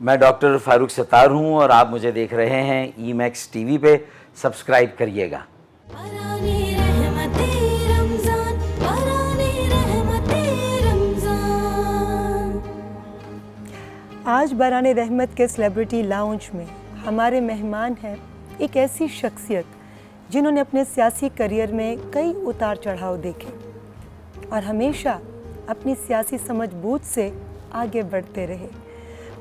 میں ڈاکٹر فاروق ستار ہوں اور آپ مجھے دیکھ رہے ہیں ای میکس ٹی وی پہ. سبسکرائب کریے گا. آج بران رحمت کے سیلیبریٹی لاؤنج میں ہمارے مہمان ہیں ایک ایسی شخصیت جنہوں نے اپنے سیاسی کریئر میں کئی اتار چڑھاؤ دیکھے اور ہمیشہ اپنی سیاسی سمجھ بوجھ سے آگے بڑھتے رہے.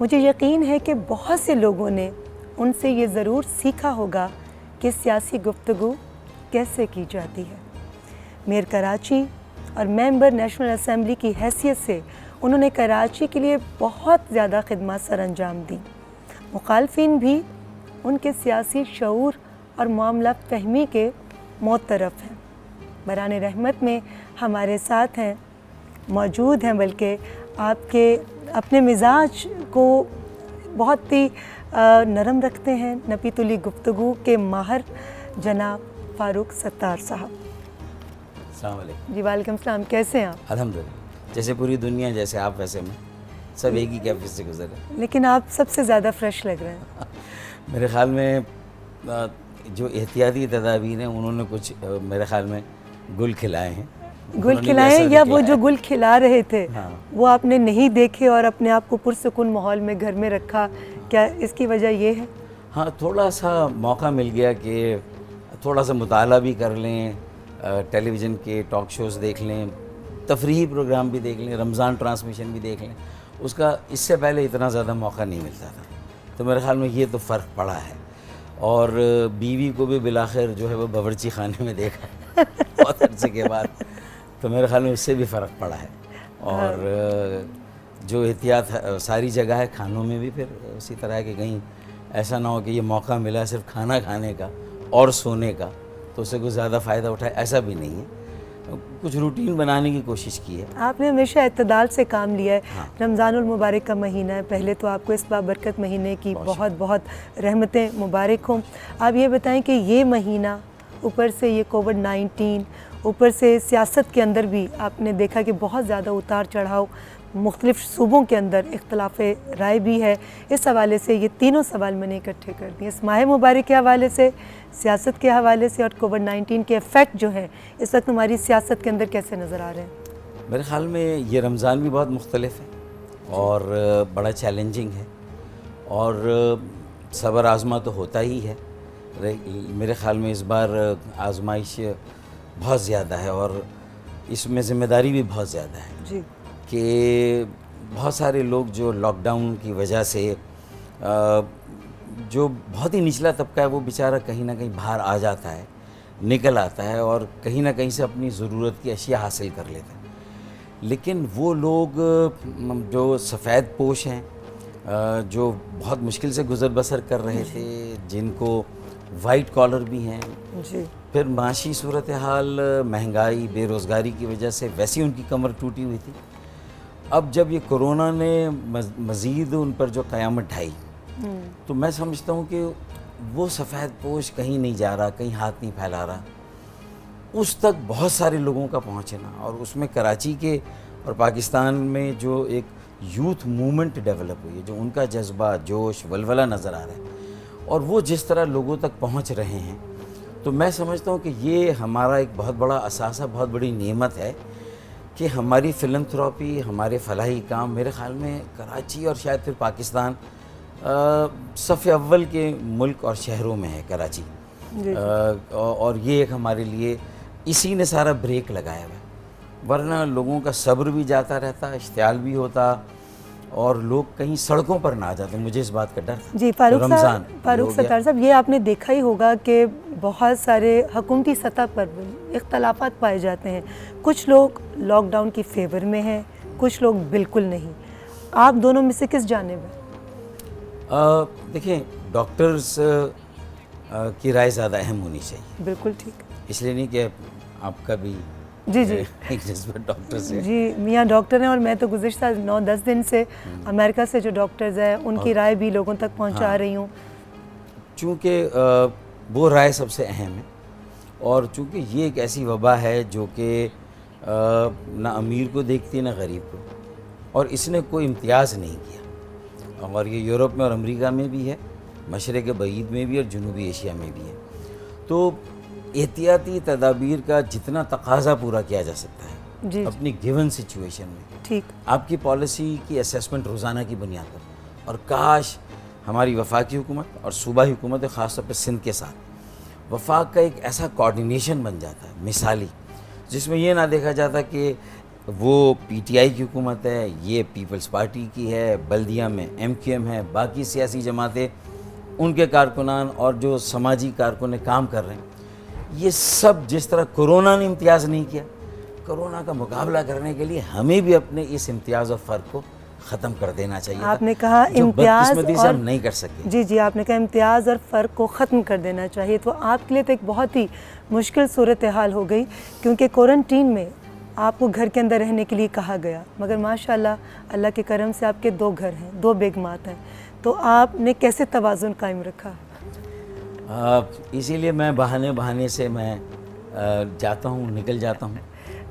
مجھے یقین ہے کہ بہت سے لوگوں نے ان سے یہ ضرور سیکھا ہوگا کہ سیاسی گفتگو کیسے کی جاتی ہے. میئر کراچی اور ممبر نیشنل اسمبلی کی حیثیت سے انہوں نے کراچی کے لیے بہت زیادہ خدمات سر انجام دیں. مخالفین بھی ان کے سیاسی شعور اور معاملہ فہمی کے معترف ہیں. بران رحمت میں ہمارے ساتھ ہیں، موجود ہیں، بلکہ آپ کے اپنے مزاج کو بہت ہی نرم رکھتے ہیں، نپی تلی گفتگو کے ماہر جناب فاروق ستار صاحب. السلام علیکم. جی وعلیکم السلام. کیسے ہیں آپ؟ الحمدللہ. جیسے پوری دنیا، جیسے آپ ویسے میں، سب ایک ہی کیفے سے گزرے. لیکن آپ سب سے زیادہ فریش لگ رہے ہیں. میرے خیال میں جو احتیاطی تدابیر ہیں انہوں نے کچھ میرے خیال میں گل کھلائے ہیں. گل کھلائے یا وہ جو گل کھلا رہے تھے وہ آپ نے نہیں دیکھے اور اپنے آپ کو پرسکون ماحول میں گھر میں رکھا، کیا اس کی وجہ یہ ہے؟ ہاں، تھوڑا سا موقع مل گیا کہ تھوڑا سا مطالعہ بھی کر لیں، ٹیلی ویژن کے ٹاک شوز دیکھ لیں، تفریحی پروگرام بھی دیکھ لیں، رمضان ٹرانسمیشن بھی دیکھ لیں. اس کا اس سے پہلے اتنا زیادہ موقع نہیں ملتا تھا. تو میرے خیال میں یہ تو فرق پڑا ہے. اور بیوی کو بھی بالآخر جو ہے وہ باورچی خانے میں دیکھا بہت عرصے کے بعد، تو میرے خیال میں اس سے بھی فرق پڑا ہے. اور جو احتیاط ساری جگہ ہے، کھانوں میں بھی پھر اسی طرح ہے کہ کہیں ایسا نہ ہو کہ یہ موقع ملا صرف کھانا کھانے کا اور سونے کا تو اس سے کوئی زیادہ فائدہ اٹھائے، ایسا بھی نہیں ہے. کچھ روٹین بنانے کی کوشش کی ہے. آپ نے ہمیشہ اعتدال سے کام لیا ہے. رمضان المبارک کا مہینہ ہے، پہلے تو آپ کو اس بابرکت مہینے کی بہت بہت رحمتیں مبارک ہوں. آپ یہ بتائیں کہ یہ مہینہ اوپر سے یہ کووڈ-19، اوپر سے سیاست کے اندر بھی آپ نے دیکھا کہ بہت زیادہ اتار چڑھاؤ، مختلف صوبوں کے اندر اختلاف رائے بھی ہے. اس حوالے سے یہ تینوں سوال میں نے اکٹھے کر دیے، اس ماہ مبارک کے حوالے سے، سیاست کے حوالے سے، اور کووڈ-19 کے ایفیکٹ جو ہیں اس وقت ہماری سیاست کے اندر کیسے نظر آ رہے ہیں؟ میرے خیال میں یہ رمضان بھی بہت مختلف ہے اور بڑا چیلنجنگ ہے، اور صبر آزما تو ہوتا ہی ہے. میرے خیال میں اس بار آزمائش بہت زیادہ ہے اور اس میں ذمہ داری بھی بہت زیادہ ہے. جی. کہ بہت سارے لوگ جو لاک ڈاؤن کی وجہ سے جو بہت ہی نچلا طبقہ ہے وہ بیچارہ کہیں نہ کہیں باہر آ جاتا ہے، نکل آتا ہے اور کہیں نہ کہیں سے اپنی ضرورت کی اشیاء حاصل کر لیتا ہے. لیکن وہ لوگ جو سفید پوش ہیں، جو بہت مشکل سے گزر بسر کر رہے تھے، جن کو وائٹ کالر بھی ہیں، پھر معاشی صورتحال، مہنگائی، بے روزگاری کی وجہ سے ویسے ان کی کمر ٹوٹی ہوئی تھی. اب جب یہ کرونا نے مزید ان پر جو قیامت ڈھائی، تو میں سمجھتا ہوں کہ وہ سفید پوش کہیں نہیں جا رہا، کہیں ہاتھ نہیں پھیلا رہا. اس تک بہت سارے لوگوں کا پہنچنا، اور اس میں کراچی کے اور پاکستان میں جو ایک یوتھ موومنٹ ڈیولپ ہوئی ہے، جو ان کا جذبہ، جوش، ولولہ نظر آ رہا ہے اور وہ جس طرح لوگوں تک پہنچ رہے ہیں، تو میں سمجھتا ہوں کہ یہ ہمارا ایک بہت بڑا اثاثہ، بہت بڑی نعمت ہے کہ ہماری فلنتھراپی، ہمارے فلاحی کام، میرے خیال میں کراچی اور شاید پھر پاکستان صف اول کے ملک اور شہروں میں ہے کراچی. اور یہ ایک ہمارے لیے اسی نے سارا بریک لگایا ہوا ہے، ورنہ لوگوں کا صبر بھی جاتا رہتا، اشتعال بھی ہوتا اور لوگ کہیں سڑکوں پر نہ آ جاتے. مجھے اس بات کا ڈر تھا. جی فاروق ستار صاحب، یہ آپ نے دیکھا ہی ہوگا کہ بہت سارے حکومتی سطح پر اختلافات پائے جاتے ہیں. کچھ لوگ لاک ڈاؤن کی فیور میں ہیں، کچھ لوگ بالکل نہیں. آپ دونوں میں سے کس جانب ہیں؟ دیکھیں، ڈاکٹرز کی رائے زیادہ اہم ہونی چاہیے. بالکل ٹھیک. اس لیے نہیں کہ آپ کا بھی جی ایک نسبت ڈاکٹر سے. جی میاں ڈاکٹر ہیں، اور میں تو گزشتہ 9-10 دن سے امریکہ سے جو ڈاکٹرز ہیں ان کی رائے بھی لوگوں تک پہنچا رہی ہوں. چونکہ وہ رائے سب سے اہم ہے، اور چونکہ یہ ایک ایسی وبا ہے جو کہ نہ امیر کو دیکھتی نہ غریب کو، اور اس نے کوئی امتیاز نہیں کیا. اور یہ یورپ میں اور امریکہ میں بھی ہے، مشرق بعید میں بھی اور جنوبی ایشیا میں بھی ہے. تو احتیاطی تدابیر کا جتنا تقاضا پورا کیا جا سکتا ہے جی اپنی گیون سچویشن میں، ٹھیک. آپ کی پالیسی کی اسیسمنٹ روزانہ کی بنیاد پر، اور کاش ہماری وفاقی حکومت اور صوبائی حکومت خاص طور پہ سندھ کے ساتھ وفاق کا ایک ایسا کوارڈینیشن بن جاتا ہے مثالی، جس میں یہ نہ دیکھا جاتا کہ وہ پی ٹی آئی کی حکومت ہے، یہ پیپلز پارٹی کی ہے، بلدیہ میں ایم کیو ایم ہے، باقی سیاسی جماعتیں ان کے کارکنان اور جو سماجی کارکن کام کر رہے ہیں، یہ سب جس طرح کرونا نے امتیاز نہیں کیا، کرونا کا مقابلہ کرنے کے لیے ہمیں بھی اپنے اس امتیاز اور فرق کو ختم کر دینا چاہیے تھا، آپ نے کہا جو امتیاز بدقسمتی سے اور ہم نہیں کر سکے. جی جی آپ نے کہا امتیاز اور فرق کو ختم کر دینا چاہیے. تو آپ کے لیے تو ایک بہت ہی مشکل صورتحال ہو گئی، کیونکہ کوارنٹین میں آپ کو گھر کے اندر رہنے کے لیے کہا گیا، مگر ماشاءاللہ اللہ کے کرم سے آپ کے 2 گھر ہیں، 2 بیگمات ہیں. تو آپ نے کیسے توازن قائم رکھا؟ اسی لیے میں بہانے سے میں جاتا ہوں، نکل جاتا ہوں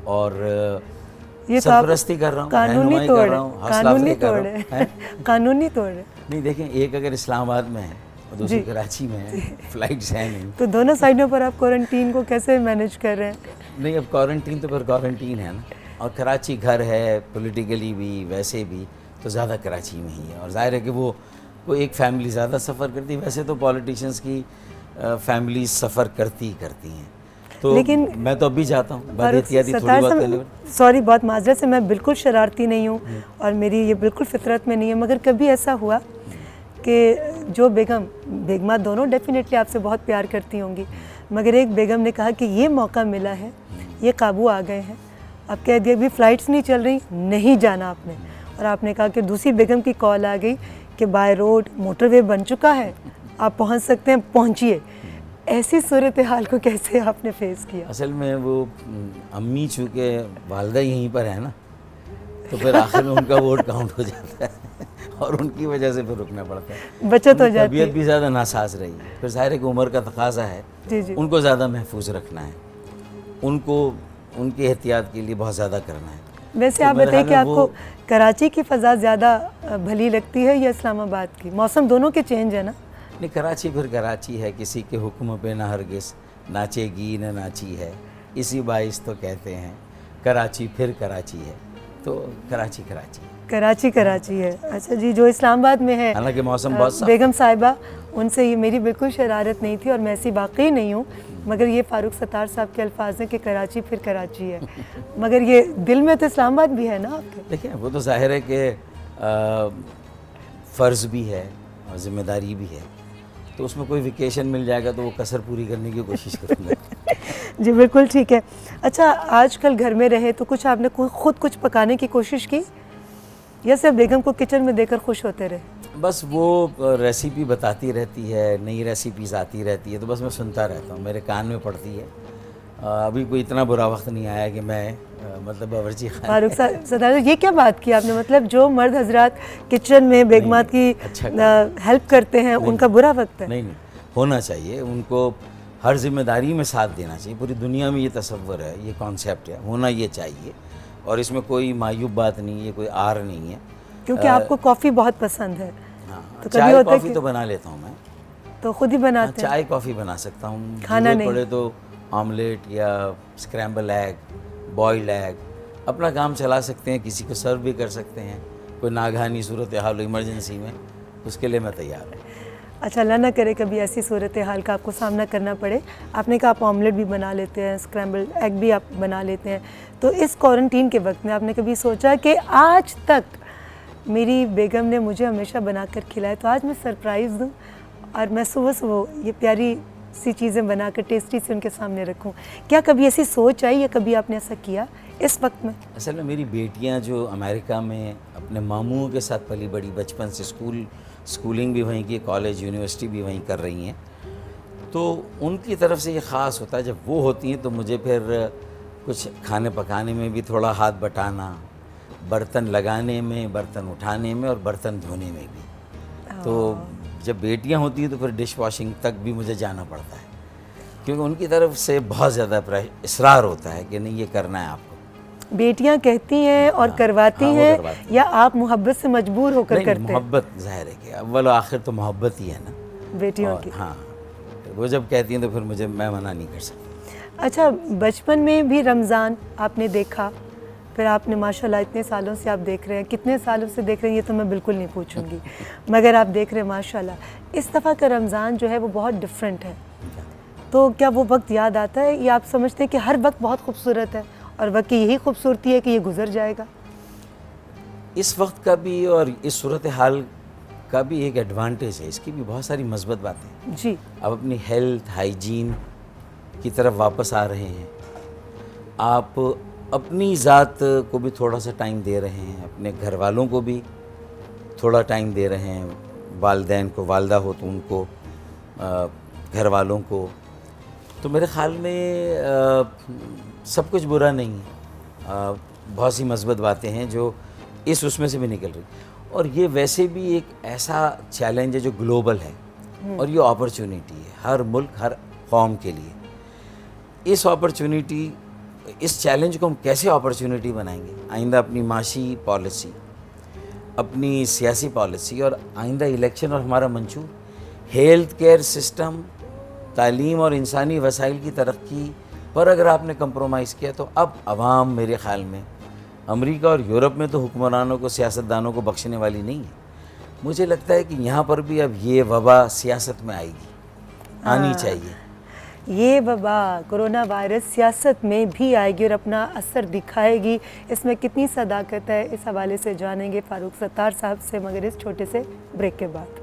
اور یہ تو آپ سرپرستی کر رہا ہوں، قانونی رہنمائی توڑ کر رہا ہوں، حوصلہ افزائی کر رہا ہوں. قانونی توڑ ہے. نہیں دیکھیں، ایک اگر اسلام آباد میں ہے اور دوسری کراچی میں ہے، فلائٹس ہیں نہیں. تو دونوں سائڈوں پر آپ کوارنٹین کو کیسے مینیج کر رہے ہیں؟ نہیں، اب کوارنٹین تو پھر کوارنٹین ہے نا، اور کراچی گھر ہے، پولیٹیکلی بھی ویسے بھی تو زیادہ کراچی میں ہی ہے. اور ظاہر ہے کہ وہ ایک فیملی زیادہ سفر کرتی ہے، ویسے تو پولیٹیشنس کی فیملیز سفر کرتی ہیں. تو لیکن میں تو اب بھی جاتا ہوں، بد احتیاطی تھوڑی بہت پہلے. سوری، بہت معذرت سے، میں بالکل شرارتی نہیں ہوں اور میری یہ بالکل فطرت میں نہیں ہے، مگر کبھی ایسا ہوا کہ جو بیگمات دونوں ڈیفینیٹلی آپ سے بہت پیار کرتی ہوں گی، مگر ایک بیگم نے کہا کہ یہ موقع ملا ہے، یہ قابو آ گئے ہیں، اب کہہ دیا ابھی فلائٹس نہیں چل رہی، نہیں جانا آپ نے. اور آپ نے کہا کہ دوسری بیگم کی کال آ گئی کہ بائی روڈ موٹر وے بن چکا ہے، آپ پہنچ سکتے ہیں، پہنچیے. ایسی صورتحال کو کیسے آپ نے فیس کیا؟ اصل میں وہ امی چونکہ والدہ یہیں پر ہے نا، تو پھر آخر میں ان کا ووٹ کاؤنٹ ہو جاتا ہے اور ان کی وجہ سے پھر رکنا پڑتا ہے. بچت ہو جاتی ہے. طبیعت بھی زیادہ ناساز رہی ہے، پھر ظاہر ہے کہ عمر کا تقاضا ہے، جی جی ان کو زیادہ محفوظ رکھنا ہے، ان کو ان کی احتیاط کے لیے بہت زیادہ کرنا ہے. ویسے آپ بتائیے کہ آپ کو کراچی کی فضا زیادہ بھلی لگتی ہے یا اسلام آباد کی؟ موسم دونوں کے چینج ہے نا. نہیں، کراچی پھر کراچی ہے، کسی کے حکم پہ نہ ہرگز ناچے گی نہ ناچی ہے، اسی باعث تو کہتے ہیں کراچی پھر کراچی ہے. تو کراچی کراچی ہے. اچھا جی، جو اسلام آباد میں ہے حالانکہ موسم بہت صاف. بیگم صاحبہ، ان سے یہ میری بالکل شرارت نہیں تھی اور میں ایسی واقعی نہیں ہوں، مگر یہ فاروق ستار صاحب کے الفاظ ہیں کہ کراچی پھر کراچی ہے، مگر یہ دل میں تو اسلام آباد بھی ہے نا آپ کے. دیکھیں، وہ تو ظاہر ہے کہ فرض بھی ہے اور ذمہ داری بھی ہے، تو اس میں کوئی ویکیشن مل جائے گا تو وہ کسر پوری کرنے کی کوشش کروں گا. جی بالکل ٹھیک ہے. اچھا، آج کل گھر میں رہے تو کچھ آپ نے خود کچھ پکانے کی کوشش کی یا صرف بیگم کو کچن میں دے کر خوش ہوتے رہے؟ بس وہ ریسیپی بتاتی رہتی ہے، نئی ریسیپیز آتی رہتی ہے، تو بس میں سنتا رہتا ہوں، میرے کان میں پڑتی ہے. ابھی کوئی اتنا برا وقت نہیں آیا کہ میں مطلب باورچی خانے. فاروق ستار، یہ کیا بات کی آپ نے؟ مطلب جو مرد حضرات کچن میں بیگمات کی ہیلپ کرتے ہیں ان کا برا وقت ہے؟ نہیں، ہونا چاہیے، ان کو ہر ذمہ داری میں ساتھ دینا چاہیے. پوری دنیا میں یہ تصور ہے، یہ کانسیپٹ ہے، ہونا یہ چاہیے، اور اس میں کوئی معیوب بات نہیں ہے، کوئی آر نہیں ہے. کیونکہ آپ کو کافی بہت پسند ہے. ہاں، تو چائے کافی تو بنا لیتا ہوں میں. تو خود ہی بناتے ہیں؟ چائے کافی بنا سکتا ہوں، کھانا نہیں پڑے تو آملیٹ یا اسکریمبل ایگ، بوائلڈ ایگ، اپنا کام چلا سکتے ہیں، کسی کو سرو بھی کر سکتے ہیں. کوئی ناگہانی صورتحال ہو ایمرجنسی میں، اس کے لیے میں تیار ہوں. اچھا، اللہ نہ کرے کبھی ایسی صورتحال کا آپ کو سامنا کرنا پڑے. آپ نے کہا آپ آملیٹ بھی بنا لیتے ہیں، اسکریمبل ایگ بھی آپ بنا لیتے ہیں، تو اس کوارنٹین کے وقت میں آپ نے کبھی سوچا کہ آج تک میری بیگم نے مجھے ہمیشہ بنا کر کھلایا، تو آج میں سرپرائز دوں اور میں صبح یہ پیاری سی چیزیں بنا کر ٹیسٹی سے ان کے سامنے رکھوں؟ کیا کبھی ایسی سوچ آئی یا کبھی آپ نے ایسا کیا اس وقت میں؟ اصل میں میری بیٹیاں جو امریکہ میں اپنے ماموں کے ساتھ پلی بڑی، بچپن سے اسکولنگ بھی وہیں کی، کالج یونیورسٹی بھی وہیں کر رہی ہیں، تو ان کی طرف سے یہ خاص ہوتا ہے. جب وہ ہوتی ہیں تو مجھے پھر کچھ کھانے پکانے میں بھی تھوڑا ہاتھ بٹانا، برتن لگانے میں، برتن اٹھانے میں اور برتن دھونے میں بھی. تو جب بیٹیاں ہوتی ہیں تو پھر ڈش واشنگ تک بھی مجھے جانا پڑتا ہے، کیونکہ ان کی طرف سے بہت زیادہ اصرار ہوتا ہے کہ نہیں یہ کرنا ہے آپ کو. بیٹیاں کہتی ہیں اور کرواتی ہاں، وہ ہیں کرواتی یا آپ محبت سے مجبور ہو کر نہیں، کرتے ہیں محبت ظاہر ہے کہ اول و آخر تو محبت ہی ہے نا. بیٹیوں اور کی؟ ہاں، وہ جب کہتی ہیں تو پھر میں منع نہیں کر سکتا. اچھا، بچپن میں بھی رمضان آپ نے دیکھا، پھر آپ نے ماشاءاللہ اتنے سالوں سے آپ دیکھ رہے ہیں، کتنے سالوں سے دیکھ رہے ہیں یہ تو میں بالکل نہیں پوچھوں گی، مگر آپ دیکھ رہے ہیں ماشاءاللہ. اس دفعہ کا رمضان جو ہے وہ بہت ڈیفرنٹ ہے، تو کیا وہ وقت یاد آتا ہے یا آپ سمجھتے ہیں کہ ہر وقت بہت خوبصورت ہے اور وقت کی یہی خوبصورتی ہے کہ یہ گزر جائے گا؟ اس وقت کا بھی اور اس صورتحال کا بھی ایک ایڈوانٹیج ہے، اس کی بھی بہت ساری مثبت باتیں ہیں. جی. آپ اپنی ہیلتھ ہائیجین کی طرف واپس آ رہے ہیں، آپ اپنی ذات کو بھی تھوڑا سا ٹائم دے رہے ہیں، اپنے گھر والوں کو بھی تھوڑا ٹائم دے رہے ہیں، والدین کو، والدہ ہو تو ان کو، گھر والوں کو. تو میرے خیال میں سب کچھ برا نہیں ہے، بہت سی مثبت باتیں ہیں جو اس میں سے بھی نکل رہی. اور یہ ویسے بھی ایک ایسا چیلنج ہے جو گلوبل ہے اور یہ اپرچونٹی ہے ہر ملک، ہر قوم کے لیے. اس اپرچونٹی، اس چیلنج کو ہم کیسے اپرچونٹی بنائیں گے؟ آئندہ اپنی معاشی پالیسی، اپنی سیاسی پالیسی اور آئندہ الیکشن اور ہمارا منشور، ہیلتھ کیئر سسٹم، تعلیم اور انسانی وسائل کی ترقی پر اگر آپ نے کمپرومائز کیا تو اب عوام میرے خیال میں امریکہ اور یورپ میں تو حکمرانوں کو، سیاستدانوں کو بخشنے والی نہیں ہے. مجھے لگتا ہے کہ یہاں پر بھی اب یہ وبا سیاست میں آئے گی، آنی چاہیے. یہ وبا کرونا وائرس سیاست میں بھی آئے گی اور اپنا اثر دکھائے گی. اس میں کتنی صداقت ہے اس حوالے سے جانیں گے فاروق ستار صاحب سے، مگر اس چھوٹے سے بریک کے بعد.